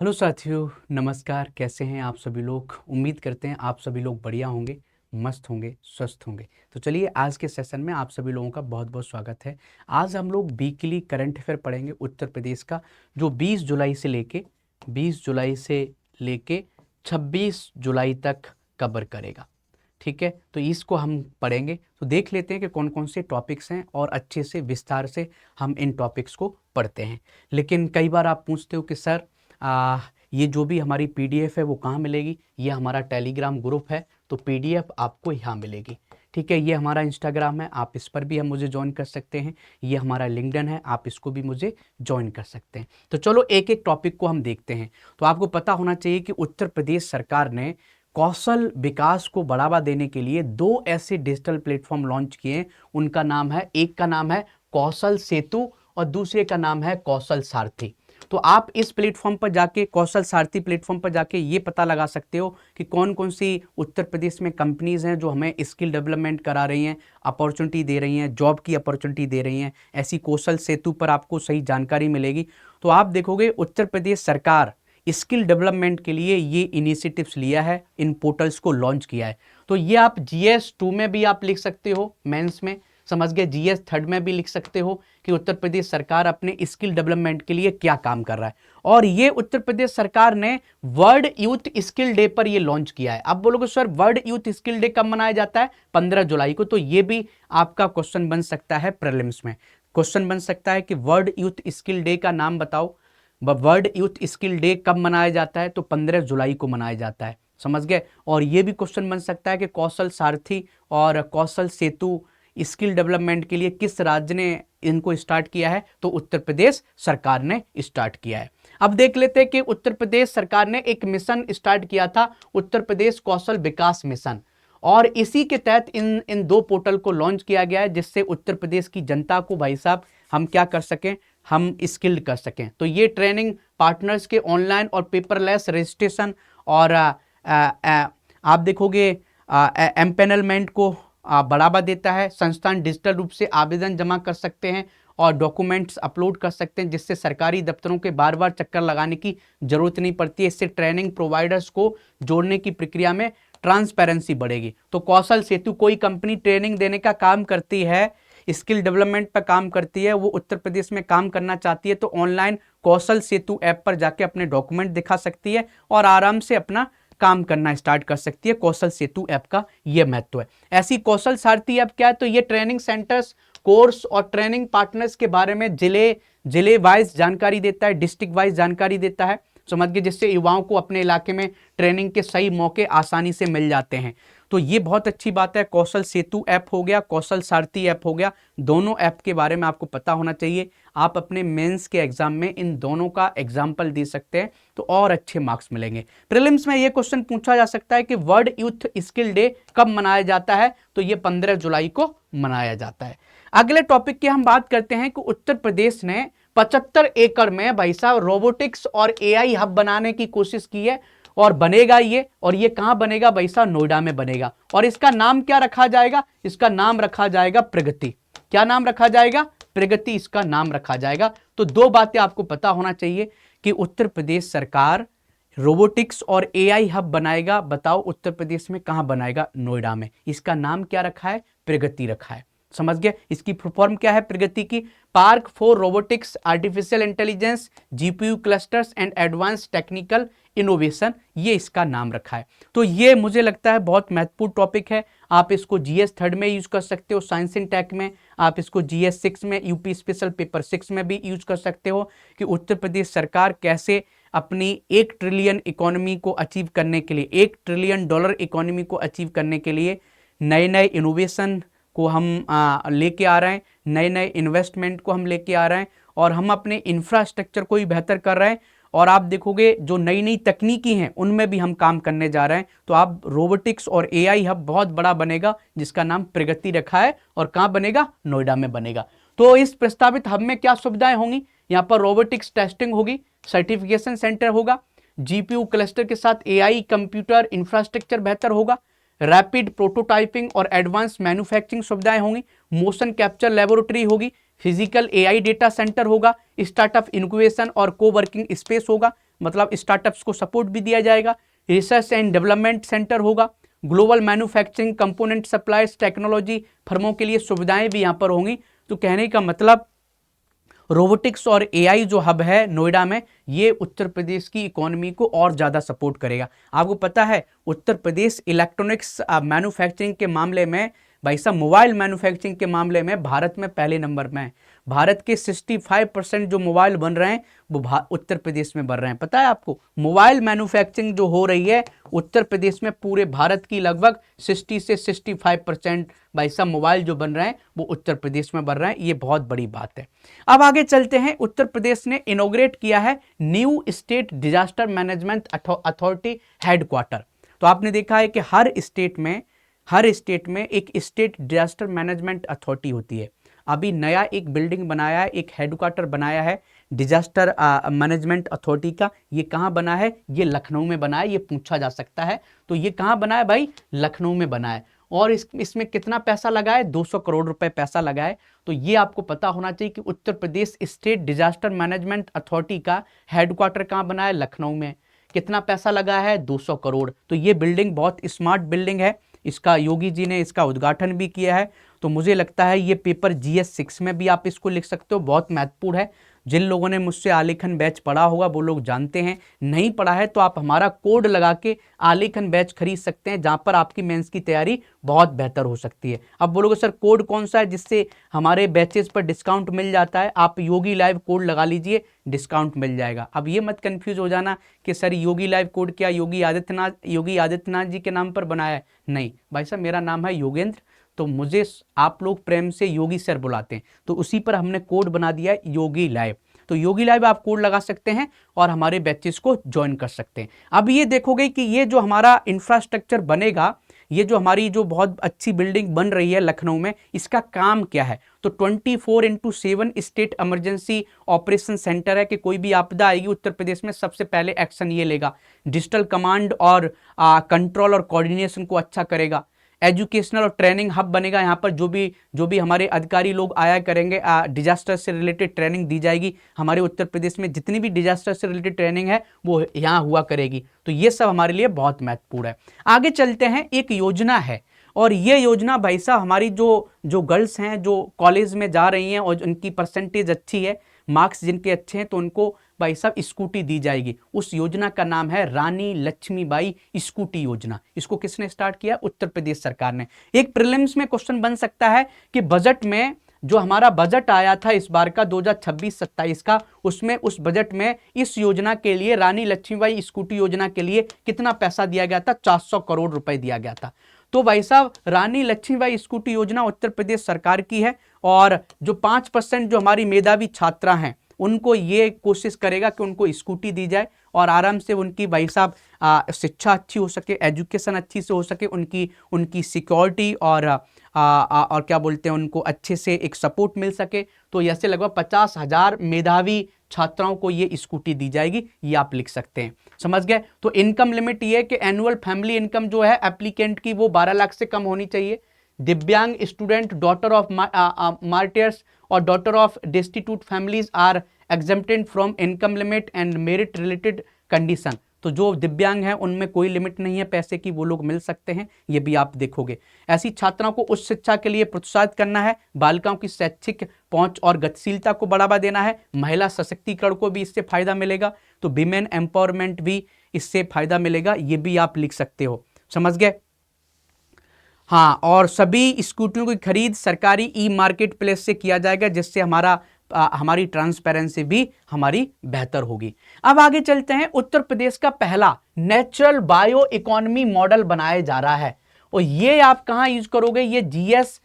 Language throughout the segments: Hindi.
हेलो साथियों, नमस्कार। कैसे हैं आप सभी लोग? उम्मीद करते हैं आप सभी लोग बढ़िया होंगे, मस्त होंगे, स्वस्थ होंगे। तो चलिए आज के सेशन में आप सभी लोगों का बहुत बहुत स्वागत है। आज हम लोग वीकली करंट अफेयर पढ़ेंगे उत्तर प्रदेश का, जो 20 जुलाई से लेके 26 जुलाई तक कवर करेगा। ठीक है, तो इसको हम पढ़ेंगे। तो देख लेते हैं कि कौन कौन से टॉपिक्स हैं और अच्छे से विस्तार से हम इन टॉपिक्स को पढ़ते हैं। लेकिन कई बार आप पूछते हो कि सर ये जो भी हमारी पीडीएफ है वो कहाँ मिलेगी? ये हमारा टेलीग्राम ग्रुप है, तो पीडीएफ आपको यहाँ मिलेगी। ठीक है, ये हमारा इंस्टाग्राम है, आप इस पर भी हम मुझे ज्वाइन कर सकते हैं। ये हमारा लिंक्डइन है, आप इसको भी मुझे ज्वाइन कर सकते हैं। तो चलो एक एक टॉपिक को हम देखते हैं। तो आपको पता होना चाहिए कि उत्तर प्रदेश सरकार ने कौशल विकास को बढ़ावा देने के लिए दो ऐसे डिजिटल प्लेटफॉर्म लॉन्च किए। उनका नाम है, एक का नाम है कौशल सेतु और दूसरे का नाम है कौशल सारथी। तो आप इस प्लेटफॉर्म पर जाके, कौशल सारथी प्लेटफॉर्म पर जाके ये पता लगा सकते हो कि कौन कौन सी उत्तर प्रदेश में कंपनीज हैं जो हमें स्किल डेवलपमेंट करा रही हैं, अपॉर्चुनिटी दे रही हैं, जॉब की अपॉर्चुनिटी दे रही हैं। ऐसी कौशल सेतु पर आपको सही जानकारी मिलेगी। तो आप देखोगे उत्तर प्रदेश सरकार स्किल डेवलपमेंट के लिए ये इनिशिएटिव्स लिया है, इन पोर्टल्स को लॉन्च किया है। तो ये आप जीएस 2 में भी आप लिख सकते हो, मेंस में समझ गए। जीएस 3 में भी लिख सकते हो कि उत्तर प्रदेश सरकार अपने स्किल डेवलपमेंट के लिए क्या काम कर रहा है। और ये उत्तर प्रदेश सरकार ने वर्ल्ड यूथ स्किल डे पर ये लॉन्च किया है। अब बोलोगे sir world youth skill day कब मनाया जाता है? 15 जुलाई को। तो ये भी आपका क्वेश्चन बन सकता है प्रीलिम्स में। क्वेश्चन बन सकता है कि वर्ल्ड यूथ स्किल डे का नाम बताओ। वर्ल्ड यूथ स्किल डे कब मनाया जाता है? तो 15 जुलाई को मनाया जाता है। समझ गए। और ये भी क्वेश्चन बन सकता है कि कौशल सारथी और कौशल सेतु स्किल डेवलपमेंट के लिए किस राज्य ने इनको स्टार्ट किया है? तो उत्तर प्रदेश सरकार ने स्टार्ट किया है। अब देख लेते हैं कि उत्तर प्रदेश सरकार ने एक मिशन स्टार्ट किया था, उत्तर प्रदेश कौशल विकास मिशन। और इसी के तहत इन दो पोर्टल को लॉन्च किया गया है, जिससे उत्तर प्रदेश की जनता को भाई साहब हम क्या कर सकें, हम स्किल्ड कर सकें। तो ये ट्रेनिंग पार्टनर्स के ऑनलाइन और पेपरलेस रजिस्ट्रेशन और आप देखोगे एम्पेनलमेंट को बढ़ावा देता है। संस्थान डिजिटल रूप से आवेदन जमा कर सकते हैं और डॉक्यूमेंट्स अपलोड कर सकते हैं, जिससे सरकारी दफ्तरों के बार बार चक्कर लगाने की जरूरत नहीं पड़ती है। इससे ट्रेनिंग प्रोवाइडर्स को जोड़ने की प्रक्रिया में ट्रांसपेरेंसी बढ़ेगी। तो कौशल सेतु कोई कंपनी ट्रेनिंग देने का काम करती है, स्किल डेवलपमेंट पर काम करती है, वो उत्तर प्रदेश में काम करना चाहती है, तो ऑनलाइन कौशल सेतु ऐप पर जाके अपने डॉक्यूमेंट दिखा सकती है और आराम से अपना काम करना स्टार्ट कर सकती है। कौशल सेतु ऐप का यह महत्व है। ऐसी कौशल सारथी ऐप क्या है? तो ये ट्रेनिंग सेंटर्स, कोर्स और ट्रेनिंग पार्टनर्स के बारे में जिले वाइज जानकारी देता है, डिस्ट्रिक्ट वाइज जानकारी देता है। समझ गए, जिससे युवाओं को अपने इलाके में ट्रेनिंग के सही मौके आसानी से मिल जाते हैं। तो ये बहुत अच्छी बात है। कौशल सेतु ऐप हो गया, कौशल सारथी ऐप हो गया, दोनों ऐप के बारे में आपको पता होना चाहिए। आप अपने मेंस के एग्जाम में इन दोनों का एग्जाम्पल दे सकते हैं, तो और अच्छे मार्क्स मिलेंगे। प्रीलिम्स में ये क्वेश्चन पूछा जा सकता है कि वर्ल्ड यूथ स्किल डे कब मनाया जाता है? तो ये 15 जुलाई को मनाया जाता है। अगले टॉपिक की हम बात करते हैं कि उत्तर प्रदेश ने 75 एकड़ में भाई साहब रोबोटिक्स और एआई हब बनाने की कोशिश की है और बनेगा ये। और ये कहां बनेगा भाई साहब? नोएडा में बनेगा। और इसका नाम क्या रखा जाएगा? इसका नाम रखा जाएगा प्रगति। क्या नाम रखा जाएगा? प्रगति इसका नाम रखा जाएगा। तो दो बातें आपको पता होना चाहिए कि उत्तर प्रदेश सरकार रोबोटिक्स और एआई हब बनाएगा। बताओ उत्तर प्रदेश में कहां बनाएगा? नोएडा में। इसका नाम क्या रखा है? प्रगति रखा है। समझ गए। इसकी फॉर्म क्या है प्रगति की? Park for robotics, artificial intelligence, GPU clusters and advance technical innovation, ये इसका नाम रखा है। तो ये मुझे लगता है बहुत महत्वपूर्ण टॉपिक है। आप इसको जीएस 3 में यूज कर सकते हो, साइंस इन टेक में। आप इसको जीएस 6 में, यूपी स्पेशल पेपर 6 में भी यूज कर सकते हो कि उत्तर प्रदेश सरकार कैसे अपनी 1 ट्रिलियन इकोनॉमी को अचीव करने के लिए, $1 ट्रिलियन इकोनॉमी को अचीव करने के लिए नए नए इनोवेशन को हम लेके आ रहे हैं, नए नए इन्वेस्टमेंट को हम लेके आ रहे हैं और हम अपने इंफ्रास्ट्रक्चर को भी बेहतर कर रहे हैं। और आप देखोगे जो नई नई तकनीकी हैं उनमें भी हम काम करने जा रहे हैं। तो आप रोबोटिक्स और एआई हब बहुत बड़ा बनेगा, जिसका नाम प्रगति रखा है। और कहाँ बनेगा? नोएडा में बनेगा। तो इस प्रस्तावित हब में क्या सुविधाएं होंगी? यहाँ पर रोबोटिक्स टेस्टिंग होगी, सर्टिफिकेशन सेंटर होगा, जीपीयू क्लस्टर के साथ एआई कंप्यूटर इंफ्रास्ट्रक्चर बेहतर होगा, रैपिड प्रोटोटाइपिंग और एडवांस मैन्युफैक्चरिंग सुविधाएं होंगी, मोशन कैप्चर लेबोरेटरी होगी, फिजिकल एआई डेटा सेंटर होगा, स्टार्टअप इनक्यूबेशन और कोवर्किंग स्पेस होगा, मतलब स्टार्टअप्स को सपोर्ट भी दिया जाएगा। रिसर्च एंड डेवलपमेंट सेंटर होगा। Global manufacturing component suppliers technology फर्मों के लिए सुविधाएं भी यहाँ पर होंगी। तो कहने का मतलब रोबोटिक्स और एआई जो हब है नोएडा में, ये उत्तर प्रदेश की इकोनॉमी को और ज़्यादा सपोर्ट करेगा। आपको पता है उत्तर प्रदेश इलेक्ट्रॉनिक्स मैन्युफैक्चरिंग के मामले में, भाई साहब मोबाइल मैन्युफैक्चरिंग के मामले में भारत में पहले नंबर में है। भारत के 65% जो मोबाइल बन रहे हैं वो उत्तर प्रदेश में बन रहे हैं। पता है आपको, मोबाइल मैन्युफैक्चरिंग जो हो रही है उत्तर प्रदेश में, पूरे भारत की लगभग 60 से 65% भाई साहब मोबाइल जो बन रहे हैं वो उत्तर प्रदेश में बन रहे हैं। ये बहुत बड़ी बात है। अब आगे चलते हैं। उत्तर प्रदेश ने इनॉग्रेट किया है new state disaster management authority headquarter. तो आपने देखा है कि हर स्टेट में एक स्टेट डिजास्टर मैनेजमेंट अथॉरिटी होती है। अभी नया एक बिल्डिंग बनाया है, एक हेडक्वार्टर बनाया है डिजास्टर मैनेजमेंट अथॉरिटी का। ये कहाँ बना है? ये लखनऊ में बना है। ये पूछा जा सकता है। तो ये कहाँ बना है भाई? लखनऊ में बना है। और इसमें कितना पैसा लगा है? 200 करोड़ रुपए पैसा लगा है। तो ये आपको पता होना चाहिए कि Uttar Pradesh state disaster management authority का हेडक्वार्टर कहाँ बना है? लखनऊ में। कितना पैसा लगा है? 200 करोड़। तो ये बिल्डिंग बहुत स्मार्ट बिल्डिंग है। इसका योगी जी ने इसका उद्घाटन भी किया है। तो मुझे लगता है ये पेपर GS 6 में भी आप इसको लिख सकते हो, बहुत महत्वपूर्ण है। जिन लोगों ने मुझसे आलेखन बैच पढ़ा होगा वो लोग जानते हैं, नहीं पढ़ा है तो आप हमारा कोड लगा के आलेखन बैच खरीद सकते हैं, जहां पर आपकी मेंस की तैयारी बहुत बेहतर हो सकती है। अब बोलोगे सर कोड कौन सा है जिससे हमारे बैचेस पर डिस्काउंट मिल जाता है? आप योगी लाइव कोड लगा लीजिए, डिस्काउंट मिल जाएगा। अब ये मत कंफ्यूज हो जाना कि सर योगी लाइव कोड क्या योगी आदित्यनाथ जी के नाम पर बनाया है? नहीं भाई साहब, मेरा नाम है योगेंद्र, तो मुझे आप लोग प्रेम से योगी सर बुलाते हैं, तो उसी पर हमने कोड बना दिया है योगी लाइव। तो योगी लाइव आप कोड लगा सकते हैं और हमारे बैचेस को ज्वाइन कर सकते हैं। अब ये देखोगे कि ये जो हमारा इंफ्रास्ट्रक्चर बनेगा, ये जो हमारी जो बहुत अच्छी बिल्डिंग बन रही है लखनऊ में, इसका काम क्या है? तो 24/7 स्टेट इमरजेंसी ऑपरेशन सेंटर है कि कोई भी आपदा आएगी उत्तर प्रदेश में सबसे पहले एक्शन ये लेगा। डिजिटल कमांड और कंट्रोल और कोऑर्डिनेशन को अच्छा करेगा। एजुकेशनल और ट्रेनिंग हब बनेगा। यहाँ पर जो भी हमारे अधिकारी लोग आया करेंगे, डिजास्टर से रिलेटेड ट्रेनिंग दी जाएगी। हमारे उत्तर प्रदेश में जितनी भी डिजास्टर से रिलेटेड ट्रेनिंग है वो यहाँ हुआ करेगी। तो ये सब हमारे लिए बहुत महत्वपूर्ण है। आगे चलते हैं। एक योजना है और ये योजना भाई साहब हमारी जो गर्ल्स हैं जो कॉलेज में जा रही हैं और उनकी परसेंटेज अच्छी है, मार्क्स जिनके अच्छे हैं, तो उनको भाई साहब स्कूटी दी जाएगी। उस योजना का नाम है रानी लक्ष्मीबाई स्कूटी योजना। इसको किसने स्टार्ट किया? उत्तर प्रदेश सरकार ने। एक प्रीलिम्स में क्वेश्चन बन सकता है कि बजट में जो हमारा बजट आया था इस बार का 2026-27 का, उसमें उस बजट में इस योजना के लिए, रानी लक्ष्मीबाई स्कूटी योजना के लिए कितना पैसा दिया गया था? 400 करोड़ रुपए दिया गया था। तो भाई साहब रानी लक्ष्मीबाई स्कूटी योजना उत्तर प्रदेश सरकार की है और जो 5% जो हमारी मेधावी छात्रा हैं उनको ये कोशिश करेगा कि उनको स्कूटी दी जाए और आराम से उनकी भाई साहब शिक्षा अच्छी हो सके, एजुकेशन अच्छी से हो सके, उनकी सिक्योरिटी और क्या बोलते हैं, उनको अच्छे से एक सपोर्ट मिल सके। तो ऐसे लगभग 50,000 मेधावी छात्राओं को ये स्कूटी दी जाएगी। ये आप लिख सकते हैं, समझ गए? तो इनकम लिमिट ये है कि एनुअल फैमिली इनकम जो है एप्लीकेंट की वो 12 लाख से कम होनी चाहिए। दिव्यांग स्टूडेंट, डॉटर ऑफ मार्टियर्स और daughter of destitute families are exempted from income limit and merit related condition. तो जो दिव्यांग हैं उनमें कोई लिमिट नहीं है पैसे की, वो लोग मिल सकते हैं। ये भी आप देखोगे। ऐसी छात्राओं को उच्च शिक्षा के लिए प्रोत्साहित करना है। बालिकाओं की शैक्षिक पहुंच और गतिशीलता को बढ़ावा देना है। महिला सशक्तिकरण को भी इससे फायदा मिलेगा। तो विमेन एम्पावरमेंट भी इससे फायदा मिलेगा। ये भी आप लिख सकते हो, समझ गए? हाँ, और सभी स्कूटियों की खरीद सरकारी ई मार्केट प्लेस से किया जाएगा, जिससे हमारी ट्रांसपेरेंसी भी हमारी बेहतर होगी। अब आगे चलते हैं। उत्तर प्रदेश का पहला नेचुरल बायो इकोनॉमी मॉडल बनाया जा रहा है और ये आप कहाँ यूज करोगे? ये GS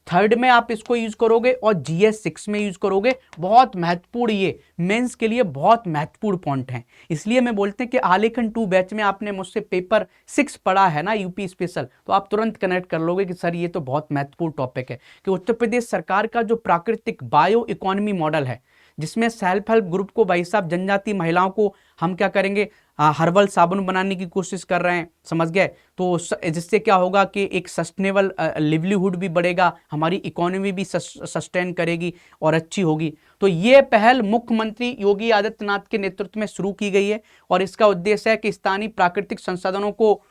3 में आप इसको यूज करोगे और GS 6 में यूज करोगे। बहुत महत्वपूर्ण, ये मेंस के लिए बहुत महत्वपूर्ण पॉइंट है। इसलिए मैं बोलते हैं कि आलेखन 2 बैच में आपने मुझसे पेपर 6 पढ़ा है ना, यूपी स्पेशल, तो आप तुरंत कनेक्ट कर लोगे कि सर ये तो बहुत महत्वपूर्ण टॉपिक है कि उत्तर प्रदेश सरकार का जो प्राकृतिक बायो इकोनॉमी मॉडल है, जिसमें सेल्फ हेल्प ग्रुप को भाई साहब जनजाति महिलाओं को हम क्या करेंगे, हर्बल साबुन बनाने की कोशिश कर रहे हैं, समझ गए। तो जिससे क्या होगा कि एक सस्टेनेबल लिवलीहुड भी बढ़ेगा, हमारी इकोनॉमी भी सस्टेन करेगी और अच्छी होगी। तो ये पहल मुख्यमंत्री योगी आदित्यनाथ के नेतृत्व में शुरू की गई है और इसका उद्देश्य है कि स्थानीय प्राकृतिक संसाधनों को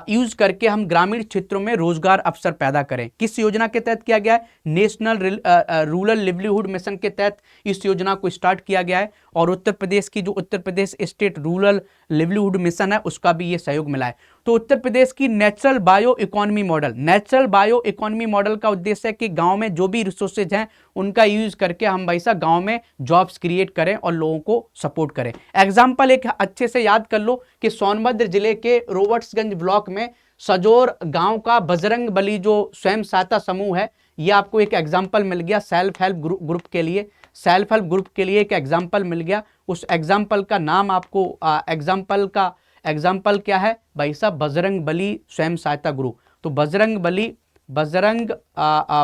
यूज करके हम ग्रामीण क्षेत्रों में रोजगार अवसर पैदा करें। किस योजना के तहत किया गया है? नेशनल रूरल लिवलीहुड मिशन के तहत इस योजना को स्टार्ट किया गया है और उत्तर प्रदेश की जो Uttar Pradesh state rural livelihood mission है उसका भी ये सहयोग मिला है। तो उत्तर प्रदेश की नेचुरल बायो इकोनॉमी मॉडल का उद्देश्य है कि गांव में जो भी रिसोर्सेज हैं उनका यूज करके हम भाई साहब गांव में जॉब्स क्रिएट करें और लोगों को सपोर्ट करें। एग्जाम्पल एक अच्छे से याद कर लो कि सोनभद्र जिले के रोबर्ट्सगंज ब्लॉक में सजोर गांव का बजरंग बली जो स्वयं सहायता समूह है, ये आपको एक एग्जाम्पल मिल गया सेल्फ हेल्प ग्रुप के लिए। सेल्फ हेल्प ग्रुप के लिए एक एग्जाम्पल मिल गया। उस एग्जाम्पल का नाम आपको एग्जाम्पल क्या है भाई साहब? बजरंग बली स्वयं सहायता ग्रुप। तो बजरंग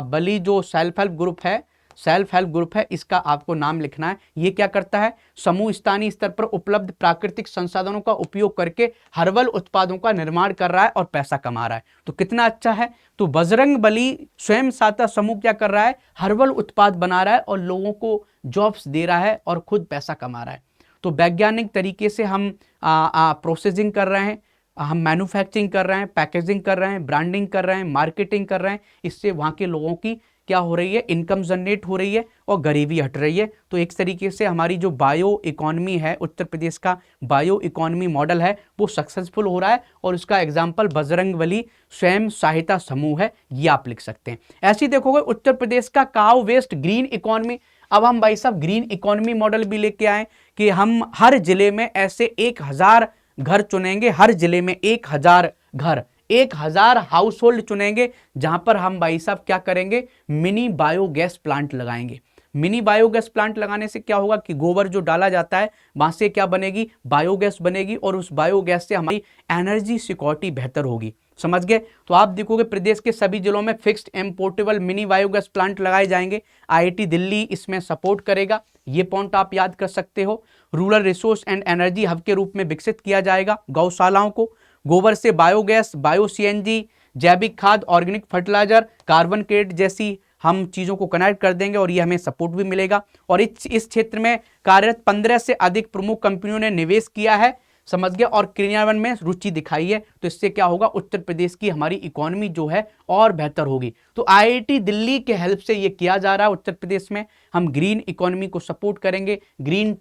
बली जो सेल्फ हेल्प ग्रुप है इसका आपको नाम लिखना है। ये क्या करता है? समूह स्थानीय स्तर पर उपलब्ध प्राकृतिक संसाधनों का उपयोग करके हर्बल उत्पादों का निर्माण कर रहा है और पैसा कमा रहा है। तो कितना अच्छा है। तो बजरंग बली स्वयं सहायता समूह क्या कर रहा है? हर्बल उत्पाद बना रहा है और लोगों को जॉब्स दे रहा है और खुद पैसा कमा रहा है। तो वैज्ञानिक तरीके से हम प्रोसेसिंग कर रहे हैं, हम मैन्युफैक्चरिंग कर रहे हैं, पैकेजिंग कर रहे हैं, ब्रांडिंग कर रहे हैं, मार्केटिंग कर रहे हैं। इससे वहाँ के लोगों की क्या हो रही है? इनकम जनरेट हो रही है और गरीबी हट रही है। तो एक तरीके से हमारी जो बायो इकोनॉमी है, उत्तर प्रदेश का बायो इकोनॉमी मॉडल है, वो सक्सेसफुल हो रहा है और उसका एग्जाम्पल बजरंग बली स्वयं सहायता समूह है, ये आप लिख सकते हैं। ऐसे ही देखोगे उत्तर प्रदेश का काउ वेस्ट ग्रीन इकोनॉमी। अब हम भाई साहब ग्रीन इकोनॉमी मॉडल भी लेके आए कि हम हर जिले में ऐसे 1000 घर चुनेंगे, हर जिले में 1000 घर, 1000 हाउस होल्ड चुनेंगे जहां पर हम भाई साहब क्या करेंगे? मिनी बायोगैस प्लांट लगाएंगे। मिनी बायोगैस प्लांट लगाने से क्या होगा कि गोबर जो डाला जाता है वहां से क्या बनेगी? बायोगैस बनेगी और उस बायोगैस से हमारी एनर्जी सिक्योरिटी बेहतर होगी, समझ गए। तो आप देखोगे प्रदेश के सभी जिलों में fixed and portable mini biogas plant लगाए जाएंगे। आईआईटी दिल्ली इसमें सपोर्ट करेगा, ये पॉइंट आप याद कर सकते हो। Rural resource and energy hub के रूप में विकसित किया जाएगा गौशालाओं को। गोबर से बायोगैस, बायो सीएनजी, जैविक खाद, ऑर्गेनिक फर्टिलाइजर, कार्बन क्रेडिट जैसी हम चीज़ों को कनेक्ट कर देंगे और ये हमें सपोर्ट भी मिलेगा। और इस क्षेत्र में कार्यरत 15 से अधिक प्रमुख कंपनियों ने निवेश किया है, समझ गया, और क्रियान्वयन में रुचि दिखाई है। तो इससे क्या होगा? उत्तर प्रदेश की हमारी इकोनॉमी जो है और बेहतर होगी। तो आईआईटी दिल्ली के हेल्प से ये किया जा रहा है। उत्तर प्रदेश में हम ग्रीन इकोनॉमी को सपोर्ट करेंगे, ग्रीन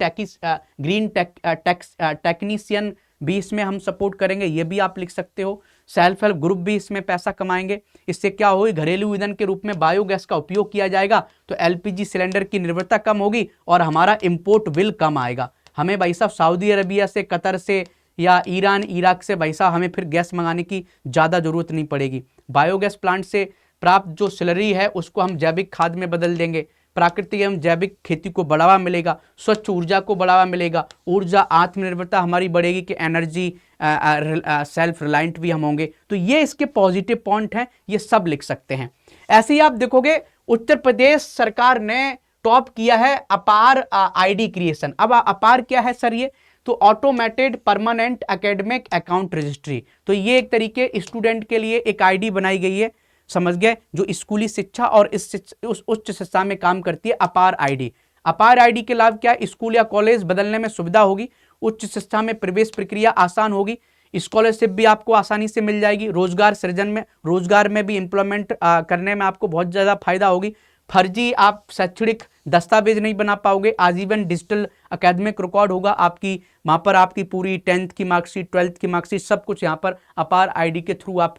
टेक्नीशियन भी इसमें हम सपोर्ट करेंगे, ये भी आप लिख सकते हो। सेल्फ हेल्प ग्रुप भी इसमें पैसा कमाएंगे। इससे क्या होगी? घरेलू ईंधन के रूप में बायोगैस का उपयोग किया जाएगा तो एलपीजी सिलेंडर की निर्भरता कम होगी और हमारा इंपोर्ट बिल कम आएगा। हमें भाई साहब सऊदी अरबिया से, कतर से या ईरान, इराक से भाई साहब हमें फिर गैस मंगाने की ज़्यादा ज़रूरत नहीं पड़ेगी। बायोगैस प्लांट से प्राप्त जो स्लरी है उसको हम जैविक खाद में बदल देंगे। प्राकृतिक एवं जैविक खेती को बढ़ावा मिलेगा, स्वच्छ ऊर्जा को बढ़ावा मिलेगा, ऊर्जा आत्मनिर्भरता हमारी बढ़ेगी कि एनर्जी सेल्फ रिलायंट भी हम होंगे। तो ये इसके पॉजिटिव पॉइंट हैं, ये सब लिख सकते हैं। ऐसे ही आप देखोगे उत्तर प्रदेश सरकार ने टॉप किया है अपार आईडी क्रिएशन। अब अपार क्या है सर? ये तो automated permanent academic account registry. तो ये एक तरीके स्टूडेंट के लिए एक आईडी बनाई गई है, समझ गए, जो स्कूली शिक्षा और उस उच्च शिक्षा में काम करती है। अपार आईडी, अपार आईडी के लाभ क्या है? स्कूल या कॉलेज बदलने में सुविधा होगी, उच्च शिक्षा में प्रवेश प्रक्रिया आसान होगी, स्कॉलरशिप भी आपको आसानी से मिल जाएगी, रोजगार सृजन में, रोजगार में भी एम्प्लॉयमेंट करने में आपको बहुत ज़्यादा फायदा होगी। फर्जी आप शैक्षणिक दस्तावेज नहीं बना पाओगे, आजीवन डिजिटल एकेडमिक रिकॉर्ड होगा आपकी, वहाँ पर आपकी पूरी 10th की मार्कशीट, 12th की मार्कशीट, सब कुछ यहाँ पर अपार आईडी के थ्रू आप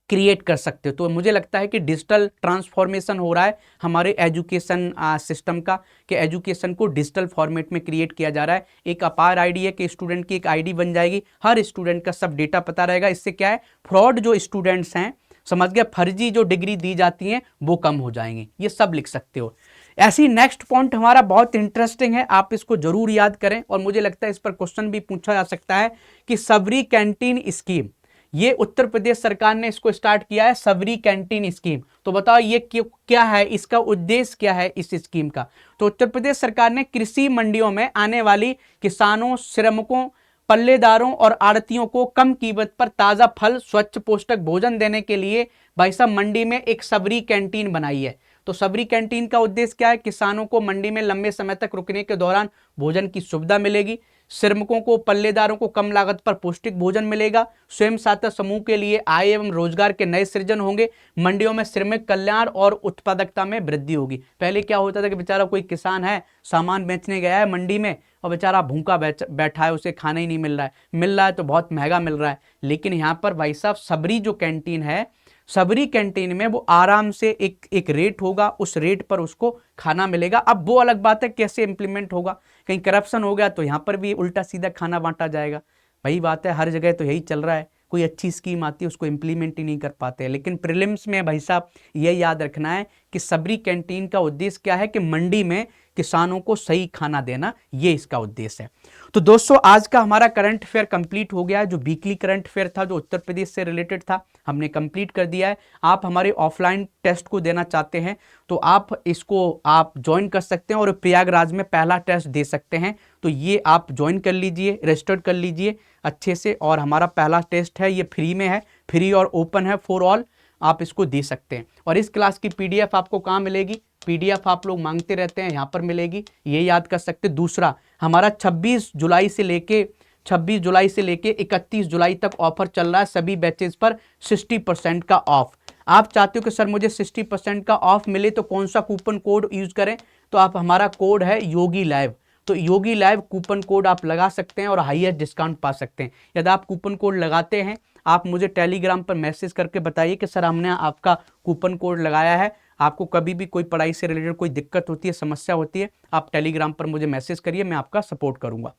क्रिएट कर सकते हो। तो मुझे लगता है कि डिजिटल ट्रांसफॉर्मेशन हो रहा है हमारे एजुकेशन सिस्टम का, कि एजुकेशन को डिजिटल फॉर्मेट में क्रिएट किया जा रहा है। एक अपार आईडी है कि स्टूडेंट की एक आईडी बन जाएगी, हर स्टूडेंट का सब डेटा पता रहेगा। इससे क्या है? फ्रॉड जो स्टूडेंट्स हैं, समझ गए, फर्जी जो डिग्री दी जाती हैं वो कम हो जाएंगी। ये सब लिख सकते हो। ऐसी नेक्स्ट पॉइंट हमारा बहुत इंटरेस्टिंग है, आप इसको जरूर याद करें और मुझे लगता है इस पर क्वेश्चन भी पूछा जा सकता है कि सबरी कैंटीन स्कीम, ये उत्तर प्रदेश सरकार ने इसको स्टार्ट किया है, सबरी कैंटीन स्कीम। तो बताओ ये क्या है, इसका उद्देश्य क्या है इस स्कीम का। तो उत्तर प्रदेश सरकार ने कृषि मंडियों में आने वाली किसानों, श्रमिकों, पल्लेदारों और आड़तियों को कम कीमत पर ताजा फल, स्वच्छ पौष्टिक भोजन देने के लिए भाई साहब मंडी में एक सबरी कैंटीन बनाई है। तो सबरी कैंटीन का उद्देश्य क्या है, किसानों को मंडी में लंबे समय तक रुकने के दौरान भोजन की सुविधा मिलेगी, श्रमिकों को, पल्लेदारों को कम लागत पर पौष्टिक भोजन मिलेगा, स्वयं सहायता समूह के लिए आय एवं रोजगार के नए सृजन होंगे, मंडियों में श्रमिक कल्याण और उत्पादकता में वृद्धि होगी। पहले क्या होता था कि बेचारा कोई किसान है, सामान बेचने गया है मंडी में और बेचारा भूखा बैठा है, उसे खाना ही नहीं मिल रहा है तो बहुत महंगा मिल रहा है। लेकिन यहाँ पर भाई साहब सबरी जो कैंटीन है, सबरी कैंटीन में वो आराम से एक रेट होगा, उस रेट पर उसको खाना मिलेगा। अब वो अलग बात है कैसे इंप्लीमेंट होगा, कहीं करप्शन हो गया तो यहाँ पर भी उल्टा सीधा खाना बांटा जाएगा। वही बात है, हर जगह तो यही चल रहा है, कोई अच्छी स्कीम आती है उसको इंप्लीमेंट ही नहीं कर पाते हैं। लेकिन प्रीलिम्स में भाई साहब ये याद रखना है कि सबरी कैंटीन का उद्देश्य क्या है कि मंडी में किसानों को सही खाना देना, ये इसका उद्देश्य है। तो दोस्तों आज का हमारा करंट अफेयर कंप्लीट हो गया है। जो वीकली करंट अफेयर था, जो उत्तर प्रदेश से रिलेटेड था, हमने कंप्लीट कर दिया है। आप हमारे ऑफलाइन टेस्ट को देना चाहते हैं तो आप ज्वाइन कर सकते हैं और प्रयागराज में पहला टेस्ट दे सकते हैं। तो ये आप ज्वाइन कर लीजिए, रजिस्टर्ड कर लीजिए अच्छे से। और हमारा पहला टेस्ट है, ये फ्री में है, फ्री और ओपन है फॉर ऑल, आप इसको दे सकते हैं। और इस क्लास की पीडीएफ आपको कहाँ मिलेगी, पीडीएफ आप लोग मांगते रहते हैं, यहाँ पर मिलेगी, ये याद कर सकते। दूसरा, हमारा 26 जुलाई से लेके 31 जुलाई तक ऑफर चल रहा है सभी बैचेज पर 60% का ऑफ। आप चाहते हो कि सर मुझे 60% का ऑफ मिले तो कौन सा कूपन कोड यूज करें, तो आप हमारा कोड है योगी लाइव, तो योगी लाइव कूपन कोड आप लगा सकते हैं और हाईएस्ट डिस्काउंट पा सकते हैं। यदि आप कूपन कोड लगाते हैं, आप मुझे टेलीग्राम पर मैसेज करके बताइए कि सर हमने आपका कूपन कोड लगाया है। आपको कभी भी कोई पढ़ाई से रिलेटेड कोई दिक्कत होती है, समस्या होती है, आप टेलीग्राम पर मुझे मैसेज करिए, मैं आपका सपोर्ट करूंगा।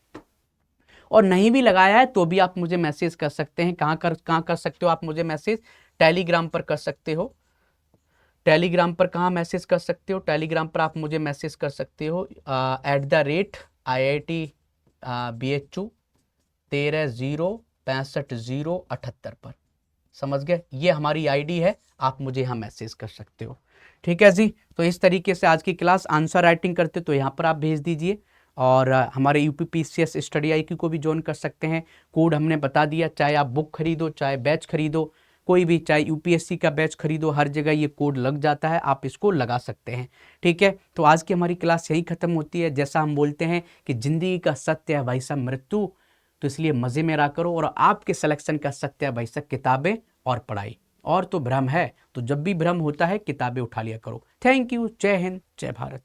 और नहीं भी लगाया है तो भी आप मुझे मैसेज कर सकते हैं। कहाँ कर सकते हो आप मुझे मैसेज, टेलीग्राम पर कर सकते हो। टेलीग्राम पर कहाँ मैसेज कर सकते हो, टेलीग्राम पर आप मुझे मैसेज कर सकते हो @IIT BHU 13065078 पर। समझ गए, ये हमारी आईडी है, आप मुझे यहाँ मैसेज कर सकते हो। ठीक है जी। तो इस तरीके से आज की क्लास आंसर राइटिंग करते तो यहाँ पर आप भेज दीजिए। और हमारे यूपीपीसीएस स्टडी IQ को भी ज्वाइन कर सकते हैं। कोड हमने बता दिया, चाहे आप बुक खरीदो, चाहे बैच खरीदो, कोई भी, चाहे यूपीएससी का बैच खरीदो, हर जगह ये कोड लग जाता है, आप इसको लगा सकते हैं। ठीक है, तो आज की हमारी क्लास यही खत्म होती है। जैसा हम बोलते हैं कि जिंदगी का सत्य है भाई साहब मृत्यु, तो इसलिए मजे में रहा करो। और आपके सिलेक्शन का सत्य है भाई साहब किताबें और पढ़ाई। और तो भ्रम है, तो जब भी भ्रम होता है किताबें उठा लिया करो। थैंक यू, जय हिंद, जय भारत।